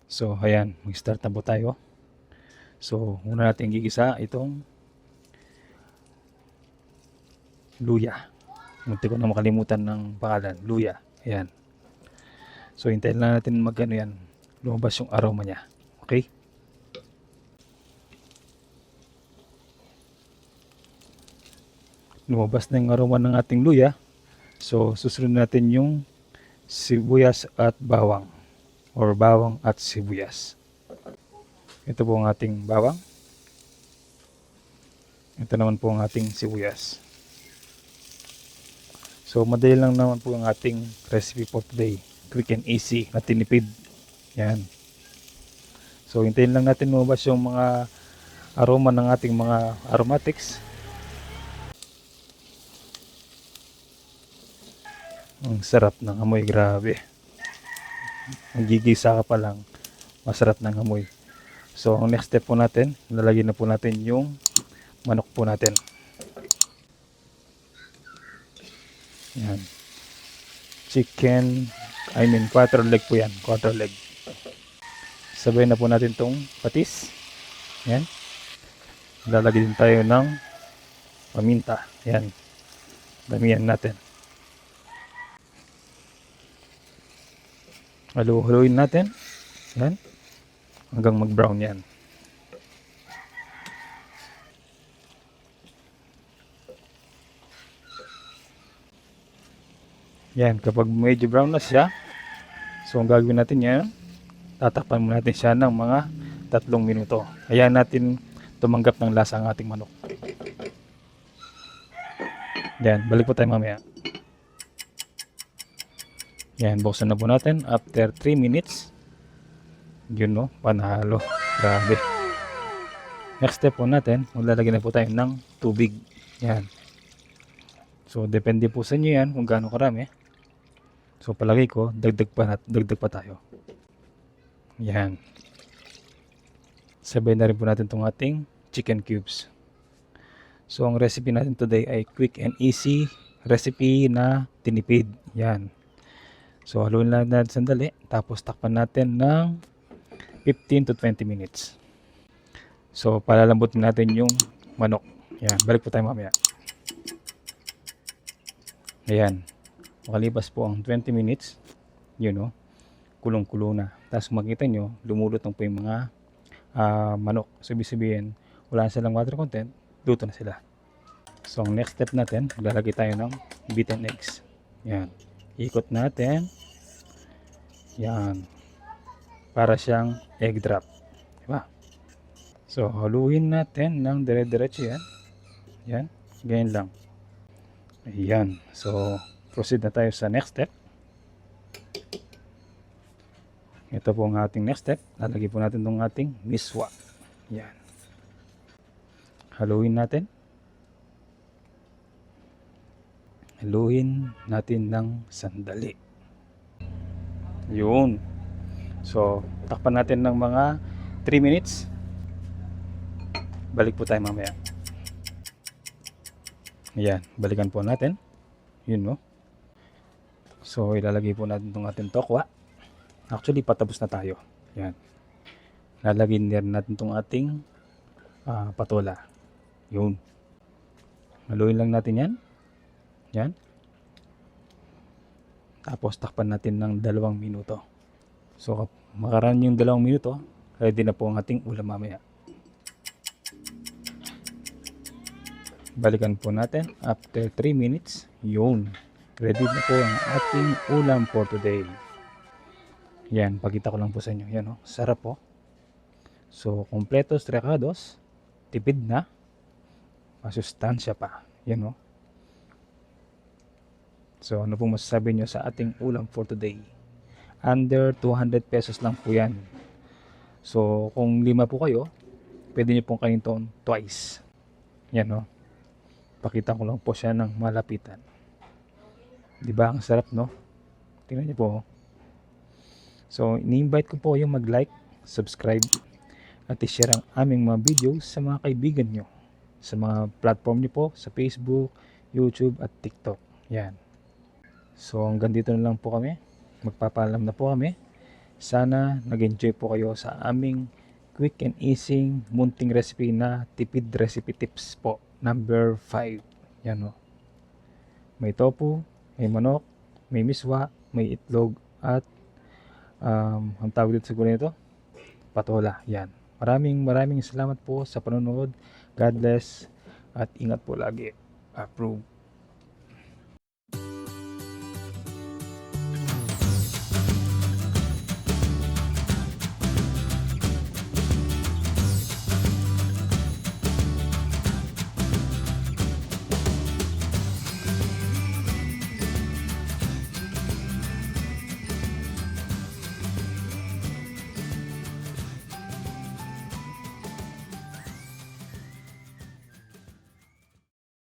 So, ayan, mag-start na po tayo. So, una natin gigisa itong luya. Munti ko na makalimutan ng pangalan, luya. Ayan. So, hintayin lang natin mag-ano yan, lumabas yung aroma niya. Okay? Lumabas na yung aroma ng ating luya. So, susunod natin yung sibuyas at bawang. Or bawang at sibuyas. Ito po ang ating bawang. Ito naman po ang ating sibuyas. So, madali lang naman po ang ating recipe for today. Quick and easy na tinipid. Yan. So, hintayin lang natin lumabas yung mga aroma ng ating mga aromatics. Ang sarap ng amoy, grabe. Magigisa ka pa lang, masarap ng amoy. So, ang next step po natin, lalagyan na po natin yung manok po natin. Yan. Chicken, quarter leg po yan, quarter leg. Sabay na po natin tong patis. Yan. Lalagyan din tayo ng paminta. Yan. Damihan natin. Haluin natin. Yan. Hanggang mag-brown yan. Yan. Kapag medyo brown na siya, so ang gagawin natin yan, tatakpan muna natin siya ng mga 3 minuto. Ayan natin tumanggap ng lasa ang ating manok. Yan. Balik po tayo mamaya. Yan, buksan na po natin after 3 minutes. Yun no, panalo. Grabe. Next step po natin, maglalagay na po tayo ng tubig. Yan. So, depende po sa inyo yan kung gaano karami. So, palagay ko, dagdag pa tayo. Yan. Sabay na rin po natin itong ating chicken cubes. So, ang recipe natin today ay quick and easy recipe na tinipid. Yan. So, haluin lang natin sandali. Tapos, takpan natin ng 15 to 20 minutes. So, palalambutin natin yung manok. Yan. Balik po tayo mamaya. Ayan. Makalipas po ang 20 minutes. Yun know, kulong-kulo na. Tapos, makita nyo, lumulutong po yung mga manok. So, ibig sabihin, wala na silang water content. Luto na sila. So, ang next step natin, maglalagay tayo ng beaten eggs. Yan. Ikot natin. Yan. Para siyang egg drop. Diba? So, haluin natin ng dire-diretso yan. Yan. Ganyan lang. Ayan. So, proceed na tayo sa next step. Ito po ang ating next step. Lalagay po natin itong ating miswa. Yan. Haluin natin. Haluin natin ng sandali. Yun. So, takpan natin ng mga 3 minutes. Balik po tayo mamaya. Ayan, balikan po natin. Yun no. So, ilalagay po natin itong ating tokwa. Actually, patapos na tayo. Yan. Lalagyan din natin itong ating patola. Yun. Haluin lang natin yan. Yan. Tapos takpan natin ng 2 minuto. So makaraan yung 2 minuto, ready na po ang ating ulam mamaya. Balikan po natin after 3 minutes. Yun. Ready na po ang ating ulam for today. Yan, pakita ko lang po sa inyo. Yan oh, sarap po. So kompletos recados, tipid na, masustansya pa. Yan oh. So, ano pong masasabi nyo sa ating ulam for today? Under 200 pesos lang po yan. So, kung 5 po kayo, pwede nyo pong kainin to twice. Yan, no? Pakita ko lang po siya ng malapitan. Diba? Ang sarap, no? Tingnan nyo po. So, ini-invite ko po yung mag-like, subscribe, at i-share ang aming mga videos sa mga kaibigan nyo. Sa mga platform nyo po, sa Facebook, YouTube, at TikTok. Yan. So hanggang dito na lang po kami. Magpapaalam na po kami. Sana nag-enjoy po kayo sa aming quick and easy munting recipe na tipid recipe tips po. Number 5. Yan o. May tofu, may manok, may miswa, may itlog, at ang tawag dito siguro nito, patola. Yan. Maraming salamat po sa panonood. God bless at ingat po lagi. Approve.